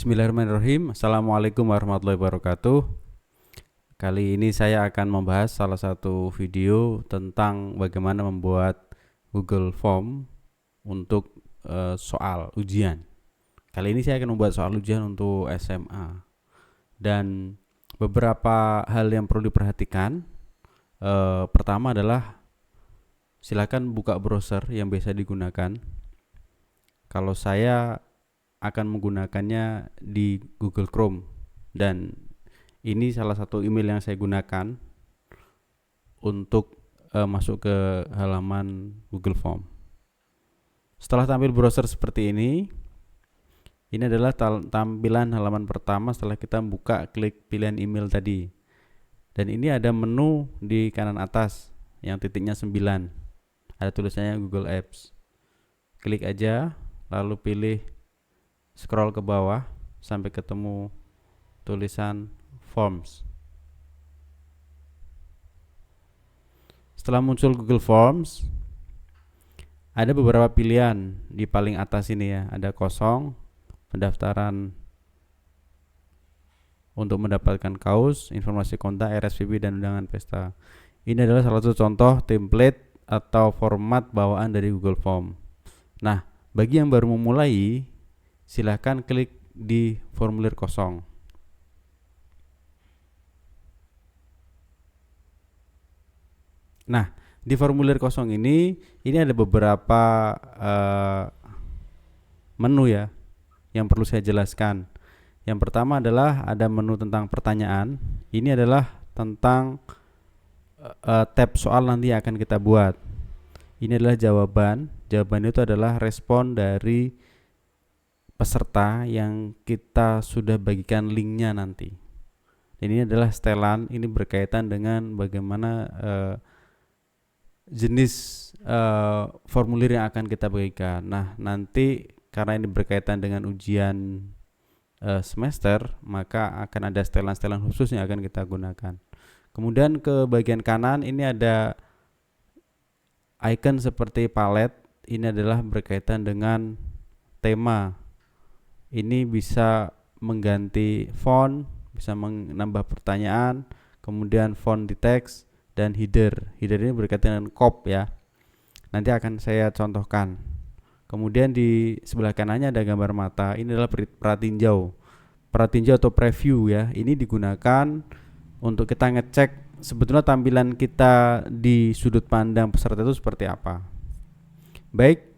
Bismillahirrahmanirrahim. Assalamualaikum warahmatullahi wabarakatuh. Kali ini saya akan membahas salah satu video tentang bagaimana membuat Google Form untuk soal ujian. Kali ini saya akan membuat soal ujian untuk SMA. Dan beberapa hal yang perlu diperhatikan. Pertama adalah silakan buka browser yang biasa digunakan. Kalau saya akan menggunakannya di Google Chrome, dan ini salah satu email yang saya gunakan untuk masuk ke halaman Google Form. Setelah tampil browser seperti ini adalah tampilan halaman pertama setelah kita buka klik pilihan email tadi. Dan ini ada menu di kanan atas yang titiknya 9. Ada tulisannya Google Apps. Klik aja, lalu pilih scroll ke bawah sampai ketemu tulisan Forms. Setelah muncul Google Forms, ada beberapa pilihan di paling atas ini ya. Ada kosong, pendaftaran untuk mendapatkan kaus, informasi kontak, RSVP, dan undangan pesta. Ini adalah salah satu contoh template atau format bawaan dari Google Form. Nah, bagi yang baru memulai, silahkan klik di formulir kosong. Nah, di formulir kosong ini ada beberapa menu ya yang perlu saya jelaskan. Yang pertama adalah ada menu tentang pertanyaan. Ini adalah tentang tab soal nanti yang akan kita buat. Ini adalah jawaban. Jawaban itu adalah respon dari peserta yang kita sudah bagikan linknya nanti. Ini adalah setelan, ini berkaitan dengan bagaimana jenis formulir yang akan kita bagikan. Nah, nanti karena ini berkaitan dengan ujian semester, maka akan ada setelan-setelan khusus yang akan kita gunakan. Kemudian ke bagian kanan ini ada icon seperti palet. Ini adalah berkaitan dengan tema. Ini bisa mengganti font, bisa menambah pertanyaan, kemudian font di teks, dan header. Header ini berkaitan dengan cop ya. Nanti akan saya contohkan. Kemudian di sebelah kanannya ada gambar mata. Ini adalah pratinjau. Pratinjau atau preview ya. Ini digunakan untuk kita ngecek sebetulnya tampilan kita di sudut pandang peserta itu seperti apa. Baik.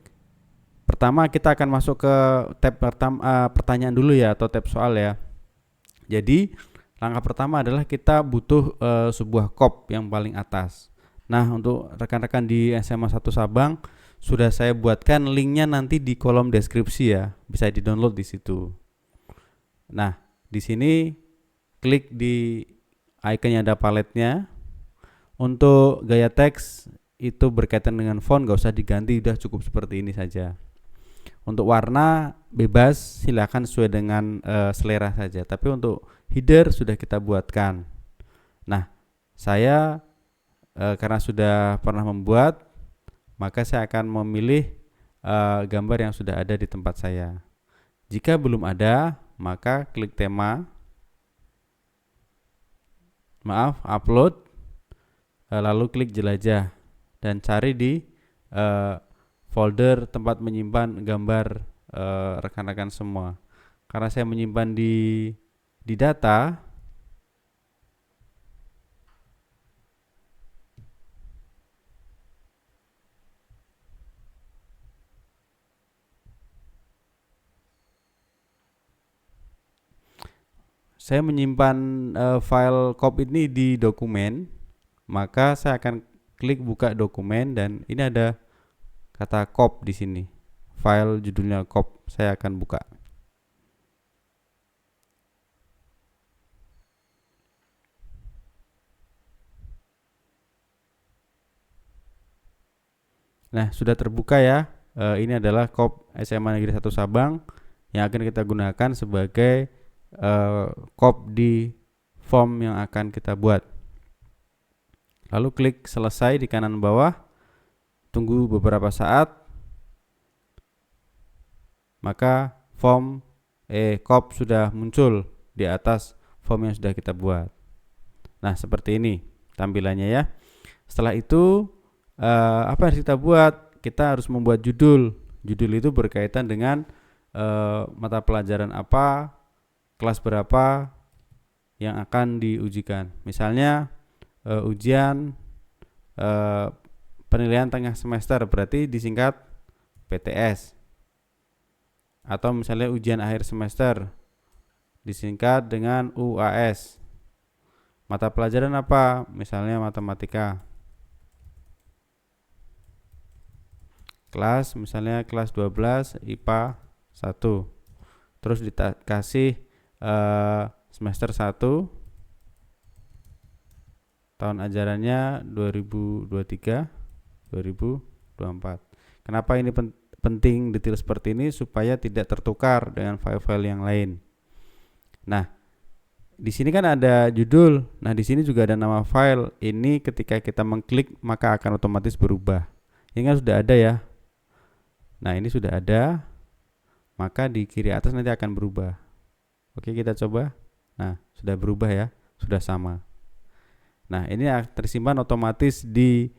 Pertama kita akan masuk ke tab pertanyaan dulu ya, atau tab soal ya. Jadi langkah pertama adalah kita butuh sebuah cop yang paling atas. Nah, untuk rekan-rekan di SMA 1 Sabang sudah saya buatkan linknya nanti di kolom deskripsi ya, bisa di-download di situ. Nah, di sini klik di icon yang ada paletnya. Untuk gaya teks itu berkaitan dengan font, gak usah diganti, udah cukup seperti ini saja. Untuk warna bebas, silakan sesuai dengan selera saja. Tapi untuk header sudah kita buatkan. Nah, saya karena sudah pernah membuat, maka saya akan memilih gambar yang sudah ada di tempat saya. Jika belum ada, maka klik tema, upload, lalu klik jelajah dan cari di folder tempat menyimpan gambar rekan-rekan semua. Karena saya menyimpan di data, saya menyimpan file cop ini di dokumen, maka saya akan klik buka dokumen dan ini ada kata cop di sini. File judulnya cop, saya akan buka. Nah, sudah terbuka ya. Ini adalah cop SMA Negeri 1 Sabang yang akan kita gunakan sebagai cop di form yang akan kita buat. Lalu klik selesai di kanan bawah. Tunggu beberapa saat. Maka form kop sudah muncul di atas form yang sudah kita buat. Nah, seperti ini tampilannya ya. Setelah itu apa yang harus kita buat? Kita harus membuat judul. Judul itu berkaitan dengan mata pelajaran apa, kelas berapa yang akan diujikan. Misalnya ujian penilaian tengah semester, berarti disingkat PTS. Atau misalnya ujian akhir semester, disingkat dengan UAS. Mata pelajaran apa? Misalnya matematika. Kelas misalnya kelas 12 IPA 1. Terus dikasih semester 1, tahun ajarannya 2023-2024. Kenapa ini penting detail seperti ini? Supaya tidak tertukar dengan file-file yang lain. Nah, di sini kan ada judul. Nah, di sini juga ada nama file. Ini ketika kita mengklik maka akan otomatis berubah. Ini kan sudah ada ya. Nah, ini sudah ada. Maka di kiri atas nanti akan berubah. Oke, kita coba. Nah, sudah berubah ya. Sudah sama. Nah, ini tersimpan otomatis di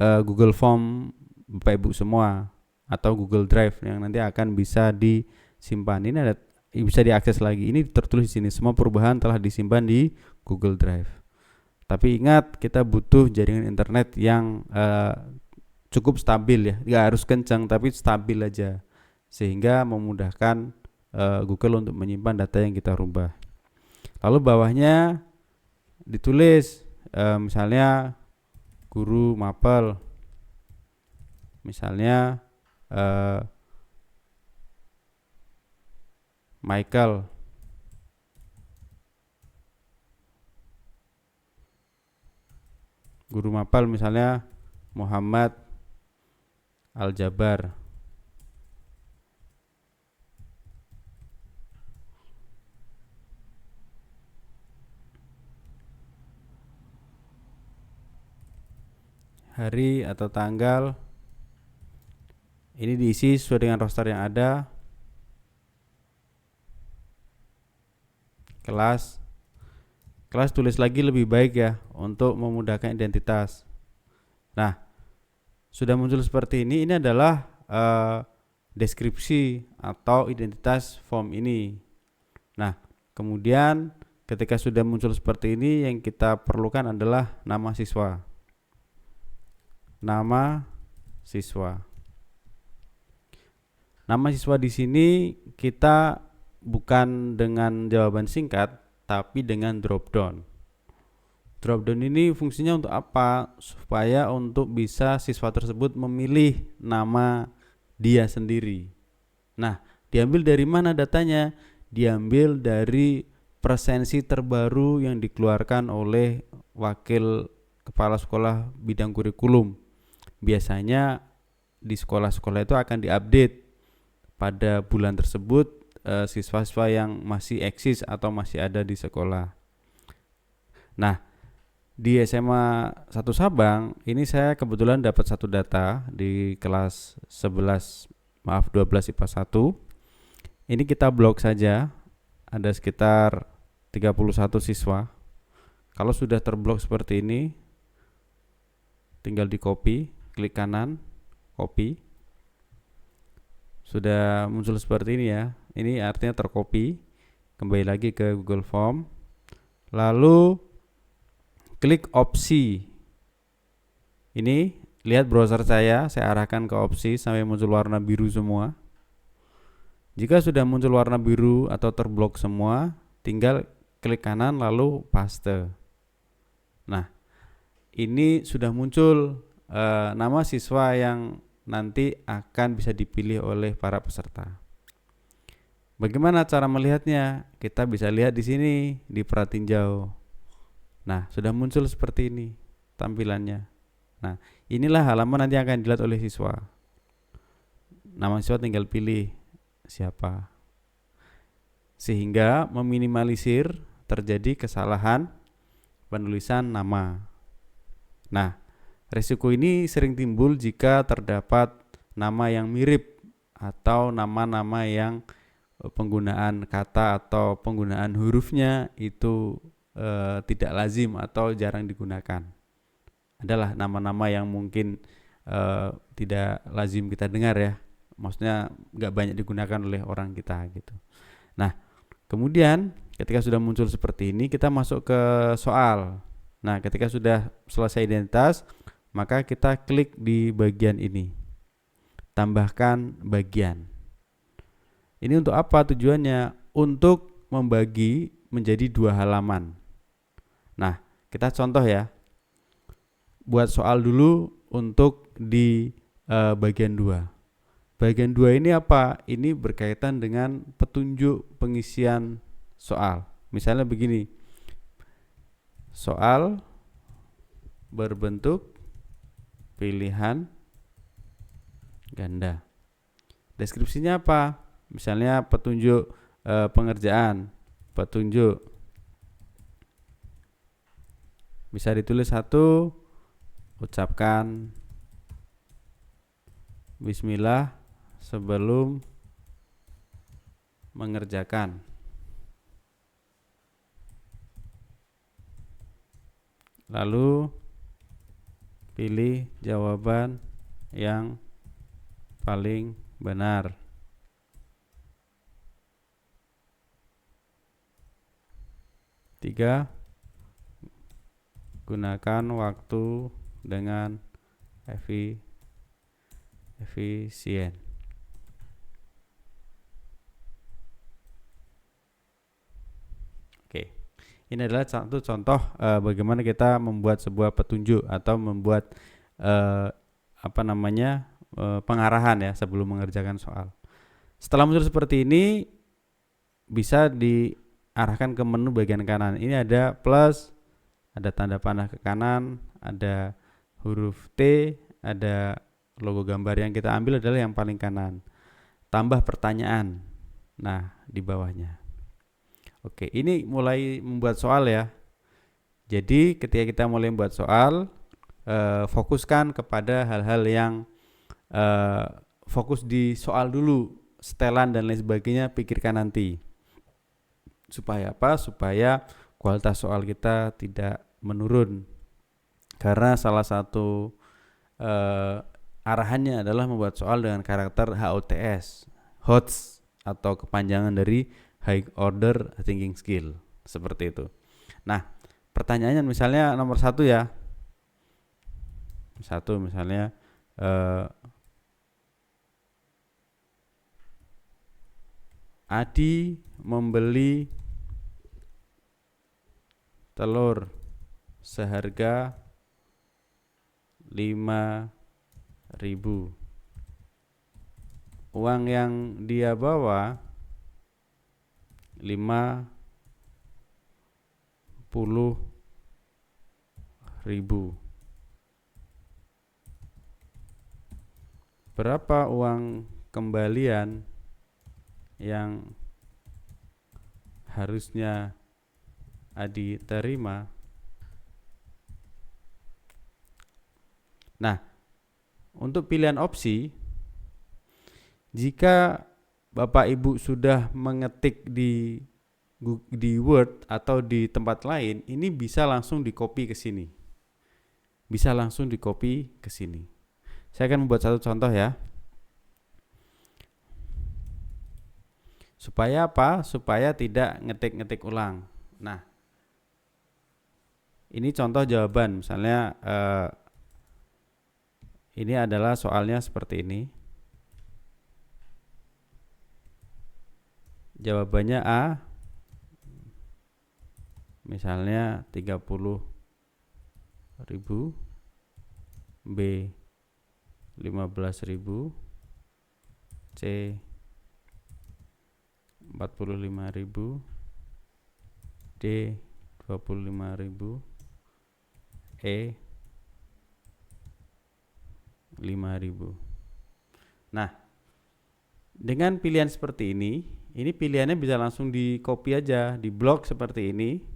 Google Form Bapak Ibu semua atau Google Drive yang nanti akan bisa disimpan. Ini ada bisa diakses lagi. Ini tertulis di sini, semua perubahan telah disimpan di Google Drive. Tapi ingat, kita butuh jaringan internet yang cukup stabil ya. Nggak harus kencang, tapi stabil aja, sehingga memudahkan Google untuk menyimpan data yang kita rubah. Lalu bawahnya ditulis misalnya guru mapel, misalnya Michael. Guru mapel misalnya Muhammad Aljabar. Hari atau tanggal ini diisi sesuai dengan roster yang ada. Kelas tulis lagi lebih baik ya untuk memudahkan identitas. Nah, sudah muncul seperti ini adalah deskripsi atau identitas form ini. Nah, kemudian ketika sudah muncul seperti ini, yang kita perlukan adalah nama siswa. Nama siswa. Nama siswa di sini kita bukan dengan jawaban singkat, tapi dengan drop down. Drop down ini fungsinya untuk apa? Supaya untuk bisa siswa tersebut memilih nama dia sendiri. Nah, diambil dari mana datanya? Diambil dari presensi terbaru yang dikeluarkan oleh wakil kepala sekolah bidang kurikulum. Biasanya di sekolah-sekolah itu akan diupdate pada bulan tersebut siswa-siswa yang masih eksis atau masih ada di sekolah. Nah, di SMA 1 Sabang ini saya kebetulan dapat satu data di kelas 12 IPA 1. Ini kita blok saja, ada sekitar 31 siswa. Kalau sudah terblok seperti ini, tinggal di copy, klik kanan, copy. Sudah muncul seperti ini ya. Ini artinya tercopy. Kembali lagi ke Google Form. Lalu klik opsi. Ini lihat browser saya arahkan ke opsi sampai muncul warna biru semua. Jika sudah muncul warna biru atau terblok semua, tinggal klik kanan lalu paste. Nah, ini sudah muncul nama siswa yang nanti akan bisa dipilih oleh para peserta. Bagaimana cara melihatnya? Kita bisa lihat di sini di pratinjau. Nah, sudah muncul seperti ini tampilannya. Nah, inilah halaman nanti akan dilihat oleh siswa. Nama siswa tinggal pilih siapa. Sehingga meminimalisir terjadi kesalahan penulisan nama. Nah, risiko ini sering timbul jika terdapat nama yang mirip atau nama-nama yang penggunaan kata atau penggunaan hurufnya itu tidak lazim atau jarang digunakan. Adalah nama-nama yang mungkin tidak lazim kita dengar ya, maksudnya nggak banyak digunakan oleh orang kita gitu. Nah, kemudian ketika sudah muncul seperti ini, kita masuk ke soal. Nah, ketika sudah selesai identitas, maka kita klik di bagian ini, tambahkan bagian. Ini untuk apa tujuannya? Untuk membagi menjadi 2 halaman. Nah, kita contoh ya. Buat soal dulu untuk di bagian 2. Bagian 2 ini apa? Ini berkaitan dengan petunjuk pengisian soal. Misalnya begini. Soal berbentuk pilihan ganda. Deskripsinya apa? Misalnya petunjuk pengerjaan, petunjuk. Bisa ditulis 1, ucapkan bismillah sebelum mengerjakan. Lalu pilih jawaban yang paling benar. Tiga, gunakan waktu dengan efisien. Oke, ini adalah satu contoh bagaimana kita membuat sebuah petunjuk atau membuat pengarahan ya sebelum mengerjakan soal. Setelah muncul seperti ini, bisa diarahkan ke menu bagian kanan. Ini ada plus, ada tanda panah ke kanan, ada huruf T, ada logo gambar. Yang kita ambil adalah yang paling kanan. Tambah pertanyaan. Nah, di bawahnya. Oke, ini mulai membuat soal ya. Jadi ketika kita mulai membuat soal, fokuskan kepada hal-hal yang fokus di soal dulu. Setelan dan lain sebagainya pikirkan nanti. Supaya apa? Supaya kualitas soal kita tidak menurun. Karena salah satu arahannya adalah membuat soal dengan karakter HOTS, HOTS atau kepanjangan dari High Order Thinking Skill, seperti itu. Nah, pertanyaannya misalnya nomor 1 ya. 1 misalnya Adi membeli telur seharga 5.000. Uang yang dia bawa 50.000. Berapa uang kembalian yang harusnya Adi terima? Nah, untuk pilihan opsi, jika Bapak Ibu sudah mengetik di Word atau di tempat lain, ini bisa langsung di-copy ke sini. Bisa langsung di-copy ke sini. Saya akan membuat satu contoh ya. Supaya apa? Supaya tidak ngetik-ngetik ulang. Nah, ini contoh jawaban. Misalnya ini adalah soalnya seperti ini. Jawabannya A. Misalnya 30.000, B 15.000, C 45.000, D 25.000, E 5.000. Nah, dengan pilihan seperti ini pilihannya bisa langsung di copy aja, di blok seperti ini.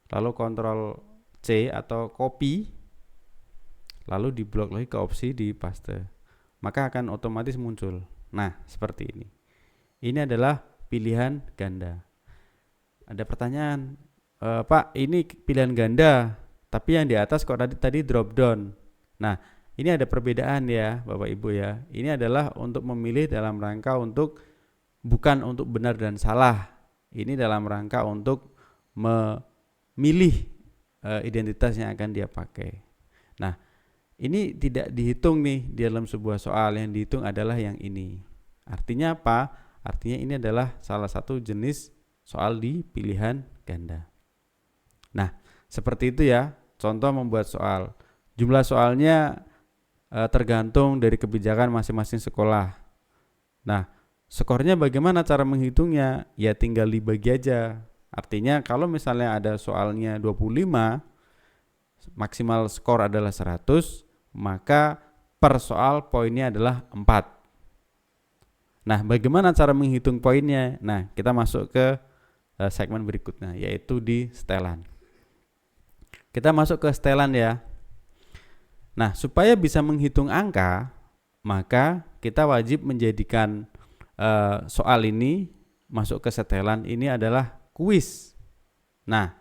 Lalu Ctrl C atau copy, lalu di blok lagi ke opsi di paste. Maka akan otomatis muncul. Nah, seperti ini. ini adalah pilihan ganda. Ada pertanyaan, Pak, ini pilihan ganda, tapi yang di atas kok tadi drop down. Nah, ini ada perbedaan ya Bapak Ibu ya. Ini adalah untuk memilih dalam rangka untuk bukan untuk benar dan salah. Ini dalam rangka untuk memilih identitas yang akan dia pakai. Nah, ini tidak dihitung nih di dalam sebuah soal, yang dihitung adalah yang ini. Artinya apa? Artinya ini adalah salah satu jenis soal di pilihan ganda. Nah, seperti itu ya contoh membuat soal. Jumlah soalnya tergantung dari kebijakan masing-masing sekolah. Nah, skornya bagaimana cara menghitungnya? Ya tinggal dibagi aja. Artinya kalau misalnya ada soalnya 25, maksimal skor adalah 100, maka per soal poinnya adalah 4. Nah, bagaimana cara menghitung poinnya? Nah, kita masuk ke segmen berikutnya, yaitu di setelan. Kita masuk ke setelan ya. Nah, supaya bisa menghitung angka, maka kita wajib menjadikan soal ini masuk ke setelan ini adalah kuis. Nah,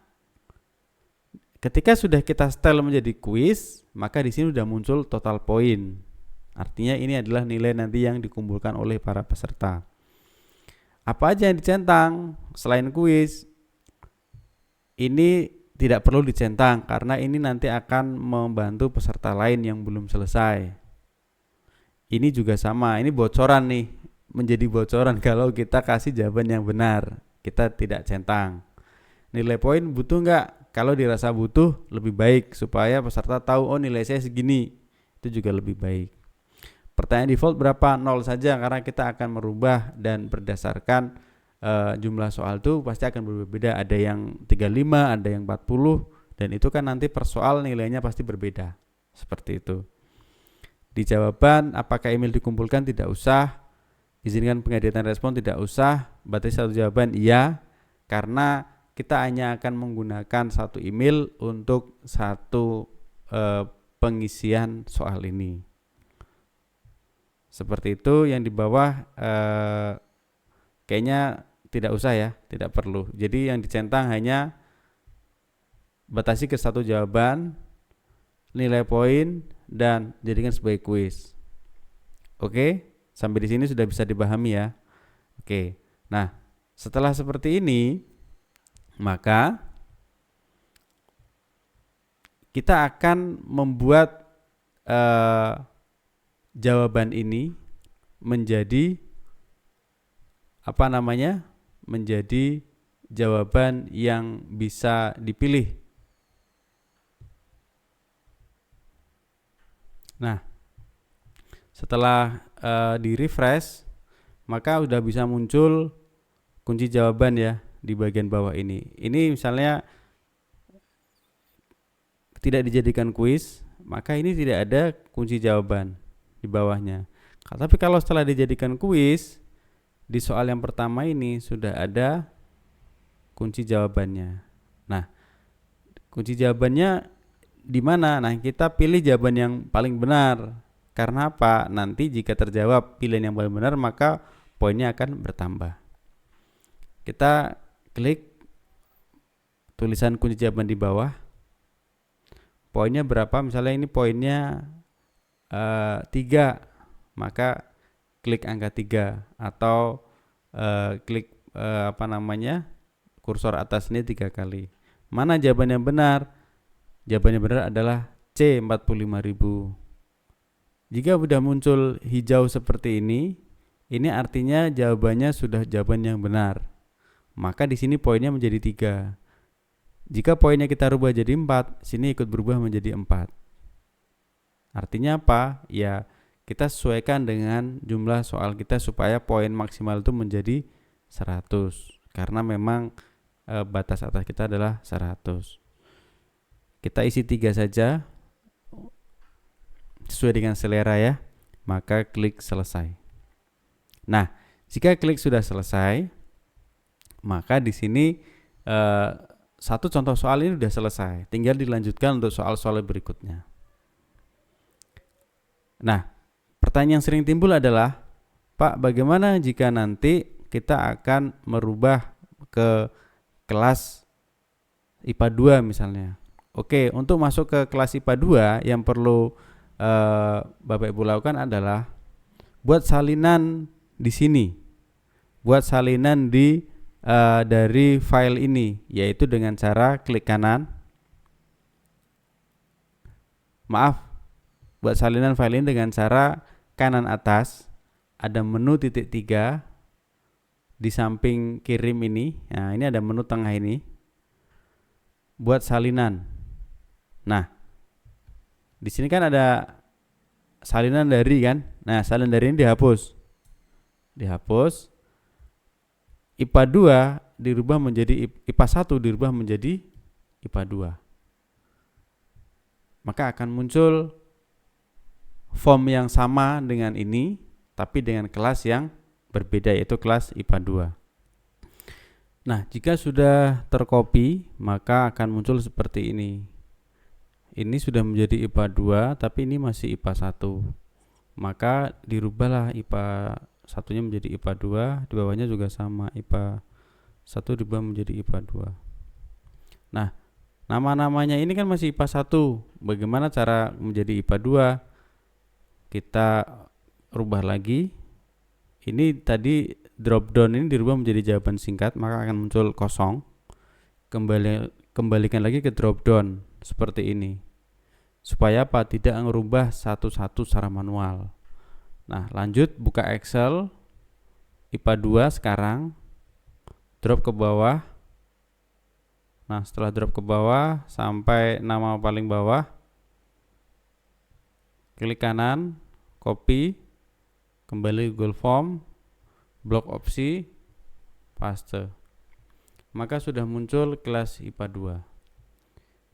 ketika sudah kita setel menjadi kuis, maka di sini sudah muncul total poin. Artinya ini adalah nilai nanti yang dikumpulkan oleh para peserta. Apa aja yang dicentang selain kuis? Ini tidak perlu dicentang karena ini nanti akan membantu peserta lain yang belum selesai. Ini juga sama, ini bocoran nih, menjadi bocoran kalau kita kasih jawaban yang benar. Kita tidak centang. Nilai poin butuh enggak? Kalau dirasa butuh lebih baik supaya peserta tahu oh nilai saya segini. Itu juga lebih baik. Pertanyaan default berapa? 0 saja karena kita akan merubah dan berdasarkan jumlah soal itu pasti akan berbeda. Ada yang 35, ada yang 40, dan itu kan nanti per soal nilainya pasti berbeda. Seperti itu. Di jawaban apakah email dikumpulkan tidak usah, izinkan pengeditan respon tidak usah, batasi satu jawaban iya, karena kita hanya akan menggunakan satu email untuk satu pengisian soal ini. Seperti itu. Yang di bawah kayaknya tidak usah ya, tidak perlu. Jadi yang dicentang hanya batasi ke satu jawaban, nilai poin, dan jadikan sebagai kuis. Oke, sampai di sini sudah bisa dipahami ya. Oke, nah setelah seperti ini, maka kita akan membuat jawaban ini menjadi menjadi jawaban yang bisa dipilih. Nah, setelah di refresh, maka udah bisa muncul kunci jawaban ya di bagian bawah ini. Ini misalnya tidak dijadikan kuis, maka ini tidak ada kunci jawaban di bawahnya. Tapi kalau setelah dijadikan kuis, di soal yang pertama ini sudah ada kunci jawabannya. Nah, kunci jawabannya di mana? Nah, kita pilih jawaban yang paling benar. Karena apa? Nanti jika terjawab pilihan yang paling benar, maka poinnya akan bertambah. Kita klik tulisan kunci jawaban di bawah. Poinnya berapa? Misalnya ini poinnya 3, maka klik angka 3 atau klik kursor atas ini 3 kali. Mana jawaban yang benar? Jawabannya benar adalah C, 45.000. Jika sudah muncul hijau seperti ini artinya jawabannya sudah jawaban yang benar. Maka di sini poinnya menjadi 3. Jika poinnya kita rubah jadi 4, sini ikut berubah menjadi 4. Artinya apa? Ya, kita sesuaikan dengan jumlah soal kita supaya poin maksimal itu menjadi 100. Karena memang batas atas kita adalah 100. Kita isi 3 saja sesuai dengan selera ya. Maka klik selesai. Nah, jika klik sudah selesai, maka di sini satu contoh soal ini sudah selesai. Tinggal dilanjutkan untuk soal-soal berikutnya. Nah, pertanyaan yang sering timbul adalah, Pak, bagaimana jika nanti kita akan merubah ke kelas IPA 2 misalnya. Oke, untuk masuk ke kelas IPA 2 yang perlu Bapak Ibu lakukan adalah buat salinan di sini. Buat salinan dari file ini, yaitu dengan cara klik kanan. Buat salinan file ini dengan cara kanan atas ada menu titik 3 di samping kirim ini. Nah, ini ada menu tengah ini. Buat salinan. Nah, di sini kan ada salinan dari kan. Nah, salinan dari ini dihapus. IPA 2 dirubah menjadi IPA 1 dirubah menjadi IPA 2. Maka akan muncul form yang sama dengan ini, tapi dengan kelas yang berbeda, yaitu kelas IPA 2. Nah, jika sudah tercopy, maka akan muncul seperti ini. Ini sudah menjadi IPA 2, tapi ini masih IPA 1. Maka dirubahlah IPA 1-nya menjadi IPA 2, di bawahnya juga sama, IPA 1 dirubah menjadi IPA 2. Nah, nama-namanya ini kan masih IPA 1. Bagaimana cara menjadi IPA 2? Kita rubah lagi. Ini tadi drop down ini dirubah menjadi jawaban singkat, maka akan muncul kosong. Kembalikan lagi ke drop down seperti ini. Supaya apa? Tidak merubah satu-satu secara manual. Nah, lanjut buka Excel IPA 2 sekarang. Drop ke bawah. Nah, setelah drop ke bawah sampai nama paling bawah, klik kanan, copy, kembali Google Form, blok opsi, paste. Maka sudah muncul kelas IPA 2.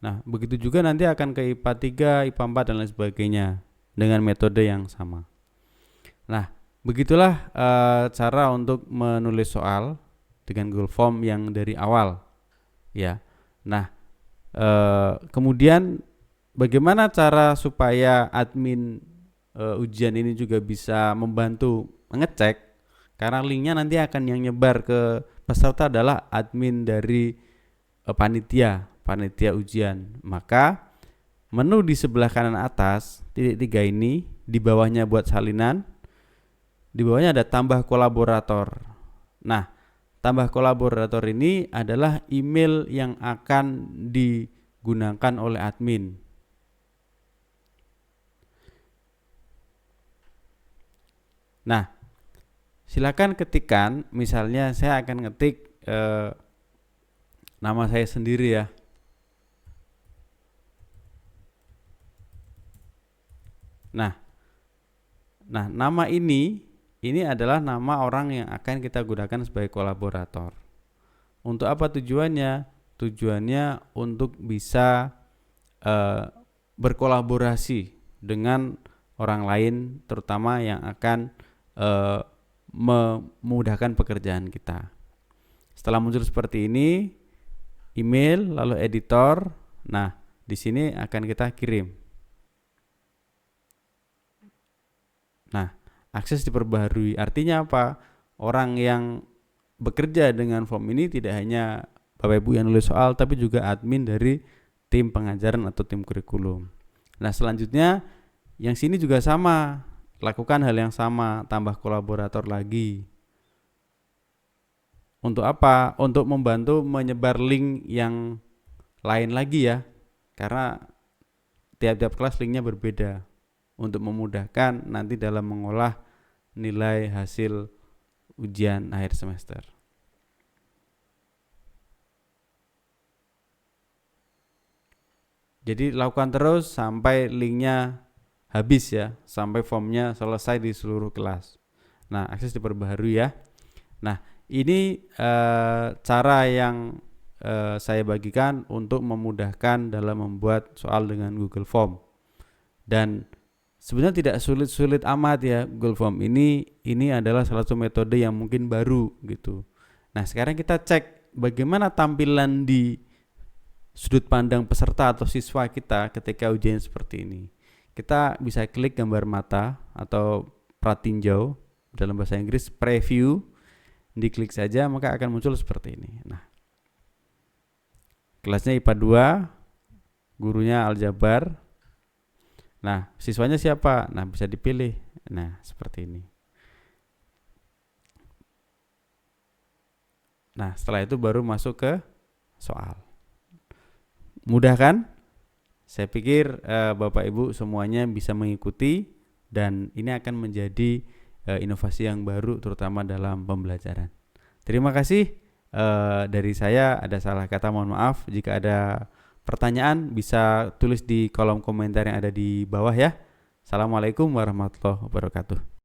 Nah, begitu juga nanti akan ke IPA 3, IPA 4 dan lain sebagainya dengan metode yang sama. Nah, begitulah cara untuk menulis soal dengan Google Form yang dari awal, ya. Nah, kemudian bagaimana cara supaya admin ujian ini juga bisa membantu mengecek, karena linknya nanti akan yang nyebar ke peserta adalah admin dari panitia ujian. Maka menu di sebelah kanan atas titik 3 ini, di bawahnya buat salinan, di bawahnya ada tambah kolaborator. Nah, tambah kolaborator ini adalah email yang akan digunakan oleh admin. Nah, silakan ketikkan, misalnya saya akan ngetik nama saya sendiri ya. Nah, nama ini adalah nama orang yang akan kita gunakan sebagai kolaborator. Untuk apa tujuannya? Tujuannya untuk bisa berkolaborasi dengan orang lain, terutama yang akan memudahkan pekerjaan kita. Setelah muncul seperti ini, email lalu editor. Nah, di sini akan kita kirim. Nah, akses diperbaharui. Artinya apa? Orang yang bekerja dengan form ini tidak hanya Bapak Ibu yang nulis soal, tapi juga admin dari tim pengajaran atau tim kurikulum. Nah, selanjutnya yang sini juga sama. Lakukan hal yang sama, tambah kolaborator lagi. Untuk apa? Untuk membantu menyebar link yang lain lagi ya. Karena tiap-tiap kelas linknya berbeda. Untuk memudahkan nanti dalam mengolah nilai hasil ujian akhir semester. Jadi lakukan terus sampai linknya habis ya, sampai formnya selesai di seluruh kelas. Nah, akses diperbaharui ya. Nah, ini cara yang saya bagikan untuk memudahkan dalam membuat soal dengan Google Form. Dan sebenarnya tidak sulit-sulit amat ya Google Form ini adalah salah satu metode yang mungkin baru gitu. Nah, sekarang kita cek bagaimana tampilan di sudut pandang peserta atau siswa kita ketika ujian seperti ini. Kita bisa klik gambar mata atau pratinjau, dalam bahasa Inggris preview. diklik saja maka akan muncul seperti ini. Nah, kelasnya IPA 2, gurunya aljabar. Nah, siswanya siapa? Nah, bisa dipilih. Nah, seperti ini. Nah, setelah itu baru masuk ke soal. Mudah kan? Saya pikir Bapak Ibu semuanya bisa mengikuti dan ini akan menjadi inovasi yang baru terutama dalam pembelajaran. Terima kasih dari saya, ada salah kata mohon maaf. Jika ada pertanyaan bisa tulis di kolom komentar yang ada di bawah ya. Assalamualaikum warahmatullahi wabarakatuh.